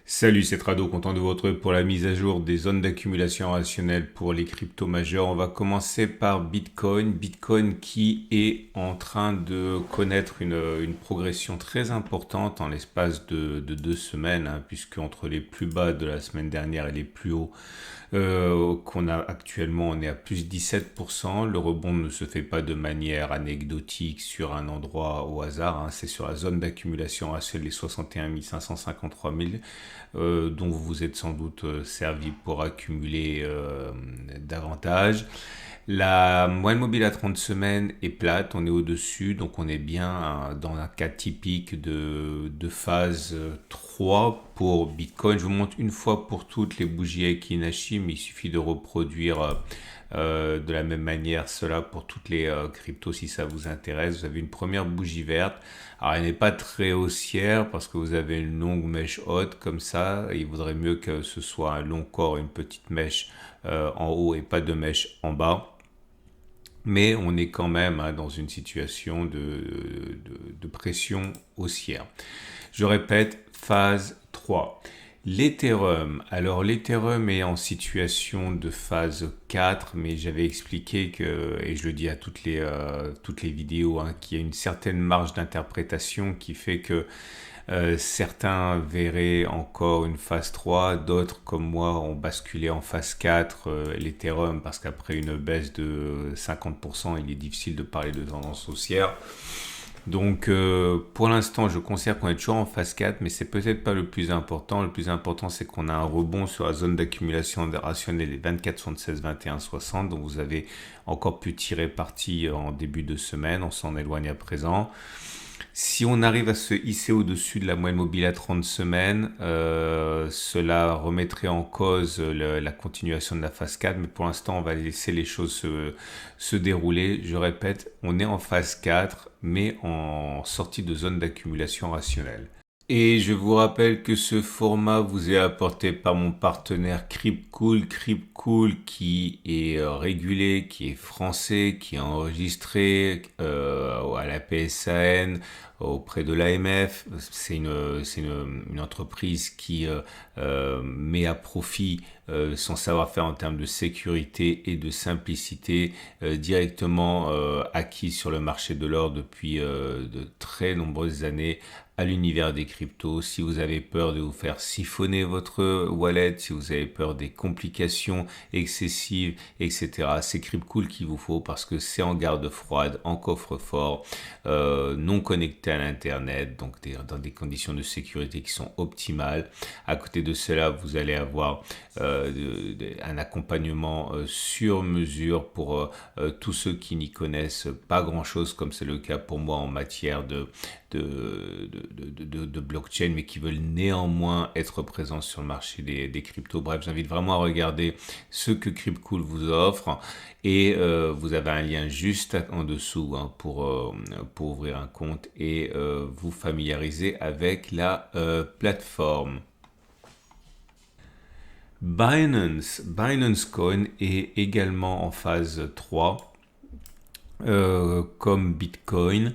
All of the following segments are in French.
Salut, c'est Trado, content de vous retrouver pour la mise à jour des zones d'accumulation rationnelle pour les cryptos majeurs. On va commencer par Bitcoin. Bitcoin qui est en train de connaître une progression très importante en l'espace de 2 semaines, puisque entre les plus bas de la semaine dernière et les plus hauts qu'on a actuellement, on est à plus 17%. Le rebond ne se fait pas de manière anecdotique sur un endroit au hasard, c'est sur la zone d'accumulation rationnelle les 61 553 000 dont vous vous êtes sans doute servi pour accumuler davantage. La moyenne mobile à 30 semaines est plate, on est au-dessus, donc on est bien dans un cas typique de phase 3 pour Bitcoin. Je vous montre une fois pour toutes les bougies Aiki-Nashi, mais il suffit de reproduire de la même manière cela pour toutes les cryptos si ça vous intéresse. Vous avez une première bougie verte. Alors elle n'est pas très haussière parce que vous avez une longue mèche haute comme ça. Il vaudrait mieux que ce soit un long corps, une petite mèche en haut et pas de mèche en bas. Mais on est quand même dans une situation de pression haussière. Je répète, phase 3. L'Ethereum. Alors l'Ethereum est en situation de phase 4, mais j'avais expliqué que, et je le dis à toutes les vidéos, qu'il y a une certaine marge d'interprétation qui fait que certains verraient encore une phase 3, d'autres comme moi ont basculé en phase 4, l'Ethereum, parce qu'après une baisse de 50%, il est difficile de parler de tendance haussière. Donc pour l'instant, je considère qu'on est toujours en phase 4, mais c'est peut-être pas le plus important. Le plus important, c'est qu'on a un rebond sur la zone d'accumulation rationnelle des 24, 76, 21, 60. Donc vous avez encore pu tirer parti en début de semaine. On s'en éloigne à présent. Si on arrive à se hisser au-dessus de la moyenne mobile à 30 semaines, cela remettrait en cause la continuation de la phase 4, mais pour l'instant, on va laisser les choses se dérouler. Je répète, on est en phase 4, mais en sortie de zone d'accumulation rationnelle. Et je vous rappelle que ce format vous est apporté par mon partenaire Cryptcool. Cryptcool qui est régulé, qui est français, qui est enregistré à la PSAN, auprès de l'AMF. C'est une entreprise qui met à profit son savoir-faire en termes de sécurité et de simplicité directement acquis sur le marché de l'or depuis de très nombreuses années à l'univers des cryptos. Si vous avez peur de vous faire siphonner votre wallet, si vous avez peur des complications excessives, etc., c'est Cryptcool qu'il vous faut parce que c'est en garde froide, en coffre-fort, non connecté à l'internet, donc dans des conditions de sécurité qui sont optimales. À côté de cela, vous allez avoir un accompagnement sur mesure pour tous ceux qui n'y connaissent pas grand-chose, comme c'est le cas pour moi en matière de blockchain, mais qui veulent néanmoins être présents sur le marché des cryptos. Bref, j'invite vraiment à regarder ce que Cryptcool vous offre et vous avez un lien juste en dessous pour ouvrir un compte et vous familiariser avec la plateforme. Binance Coin est également en phase 3, comme Bitcoin.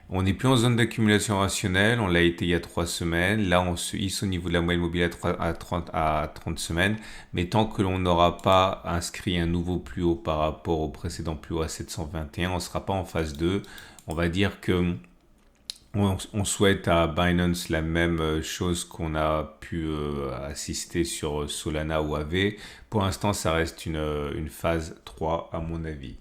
On n'est plus en zone d'accumulation rationnelle, on l'a été il y a 3 semaines. Là, on se hisse au niveau de la moyenne mobile à 30 semaines. Mais tant que l'on n'aura pas inscrit un nouveau plus haut par rapport au précédent plus haut à 721, on ne sera pas en phase 2. On va dire que on souhaite à Binance la même chose qu'on a pu assister sur Solana ou Aave. Pour l'instant, ça reste une phase 3 à mon avis.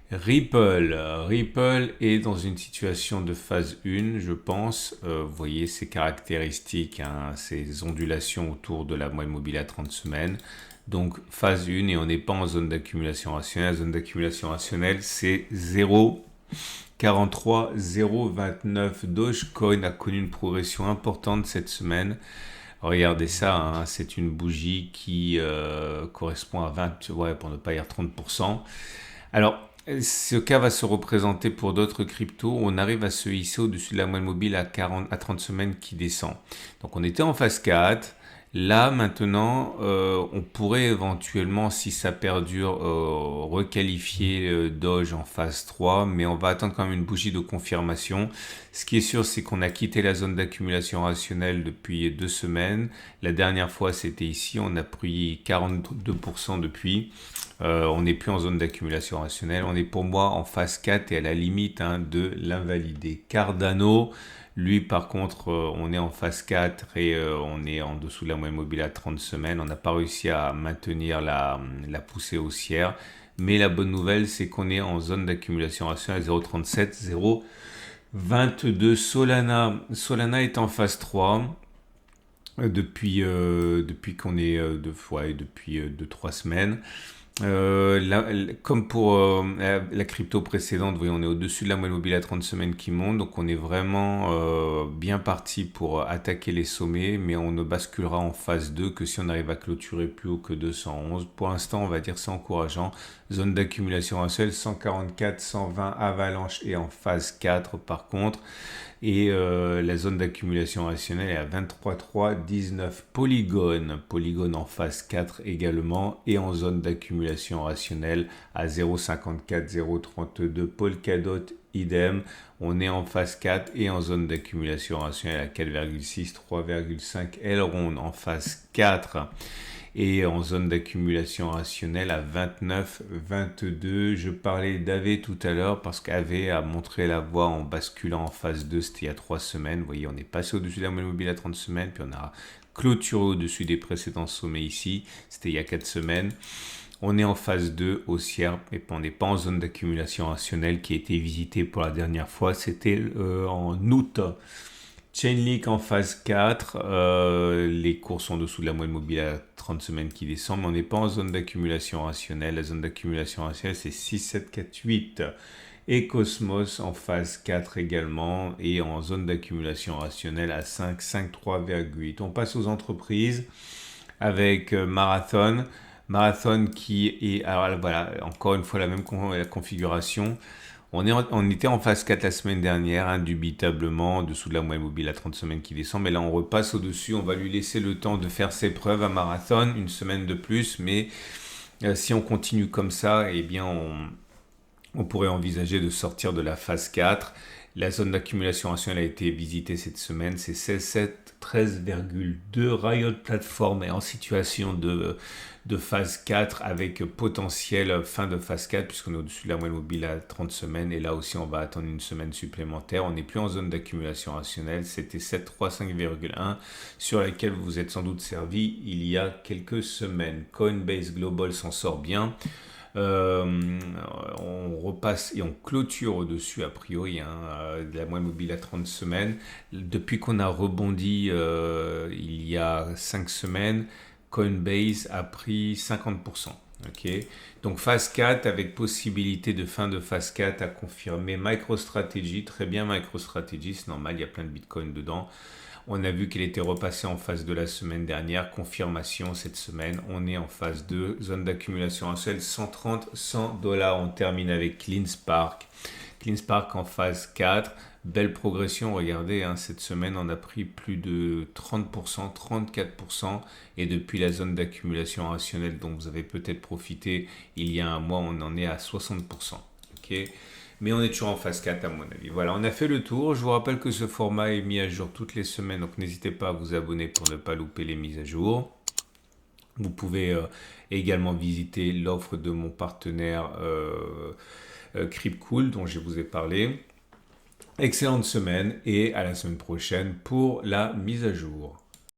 Ripple est dans une situation de phase 1, je pense. Vous voyez ses caractéristiques, ses ondulations autour de la moyenne mobile à 30 semaines. Donc phase 1 et on n'est pas en zone d'accumulation rationnelle. La zone d'accumulation rationnelle, c'est 0,43, 0,29. Dogecoin a connu une progression importante cette semaine. Regardez ça, c'est une bougie qui correspond à 20, pour ne pas dire 30%. Alors, ce cas va se représenter pour d'autres cryptos. On arrive à se hisser au-dessus de la moyenne mobile à 30 semaines qui descend. Donc on était en phase 4 Là, maintenant, on pourrait éventuellement, si ça perdure, requalifier Doge en phase 3, mais on va attendre quand même une bougie de confirmation. Ce qui est sûr, c'est qu'on a quitté la zone d'accumulation rationnelle depuis 2 semaines. La dernière fois, c'était ici, on a pris 42% depuis. On n'est plus en zone d'accumulation rationnelle. On est pour moi en phase 4 et à la limite de l'invalider. Cardano, lui, par contre, on est en phase 4 et on est en dessous de la moyenne mobile à 30 semaines. On n'a pas réussi à maintenir la poussée haussière. Mais la bonne nouvelle, c'est qu'on est en zone d'accumulation rationnelle à 0,37, 0,22. Solana est en phase 3 depuis qu'on est depuis 2-3 semaines. Comme pour la crypto précédente, vous voyez, on est au-dessus de la moyenne mobile à 30 semaines qui monte, donc on est vraiment bien parti pour attaquer les sommets, mais on ne basculera en phase 2 que si on arrive à clôturer plus haut que 211. Pour l'instant, on va dire c'est encourageant. Zone d'accumulation à seul, 144, 120 avalanche et en phase 4 par contre. Et la zone d'accumulation rationnelle est à 23,319 Polygon en phase 4 également et en zone d'accumulation rationnelle à 0,54, 0,32 Polkadot idem. On est en phase 4 et en zone d'accumulation rationnelle à 4,6, 3,5 Elrond en phase 4 et en zone d'accumulation rationnelle à 29, 22. Je parlais d'AV tout à l'heure parce qu'AV a montré la voie en basculant en phase 2, c'était il y a 3 semaines. Vous voyez, on est passé au-dessus de la moyenne mobile à 30 semaines, puis on a clôturé au-dessus des précédents sommets ici, c'était il y a 4 semaines. On est en phase 2 haussière, mais on n'est pas en zone d'accumulation rationnelle qui a été visitée pour la dernière fois, c'était en août. Chainlink en phase 4, les cours sont en dessous de la moyenne mobile à 30 semaines qui descend, mais on n'est pas en zone d'accumulation rationnelle. La zone d'accumulation rationnelle, c'est 6, 7, 4, 8. Et Cosmos en phase 4 également, et en zone d'accumulation rationnelle à 5, 5, 3,8. On passe aux entreprises avec Marathon. Marathon qui est, alors voilà, encore une fois la même configuration. On était en phase 4 la semaine dernière, indubitablement, en dessous de la moyenne mobile à 30 semaines qui descend. Mais là, on repasse au-dessus. On va lui laisser le temps de faire ses preuves à Marathon, une semaine de plus. Mais si on continue comme ça, eh bien, on pourrait envisager de sortir de la phase 4. La zone d'accumulation rationnelle a été visitée cette semaine. C'est 16,7, 13,2. Riot Platform est en situation de phase 4 avec potentiel fin de phase 4 puisqu'on est au-dessus de la moyenne mobile à 30 semaines. Et là aussi, on va attendre une semaine supplémentaire. On n'est plus en zone d'accumulation rationnelle. C'était 7,35,1 sur laquelle vous vous êtes sans doute servi il y a quelques semaines. Coinbase Global s'en sort bien. On repasse et on clôture au-dessus a priori de la moyenne mobile à 30 semaines. Depuis qu'on a rebondi il y a 5 semaines, Coinbase a pris 50%. Okay. Donc phase 4 avec possibilité de fin de phase 4 à confirmer. MicroStrategy, très bien MicroStrategy, c'est normal, il y a plein de Bitcoin dedans. On a vu qu'elle était repassée en phase 2 la semaine dernière. Confirmation cette semaine. On est en phase 2. Zone d'accumulation à seul 130, $100. On termine avec CleanSpark. CleanSpark en phase 4. Belle progression. Regardez, cette semaine, on a pris plus de 30%, 34%. Et depuis la zone d'accumulation rationnelle dont vous avez peut-être profité il y a un mois, on en est à 60%. Ok. Mais on est toujours en phase 4 à mon avis. Voilà, on a fait le tour. Je vous rappelle que ce format est mis à jour toutes les semaines, donc n'hésitez pas à vous abonner pour ne pas louper les mises à jour. Vous pouvez également visiter l'offre de mon partenaire Cryptcool dont je vous ai parlé. Excellente semaine et à la semaine prochaine pour la mise à jour.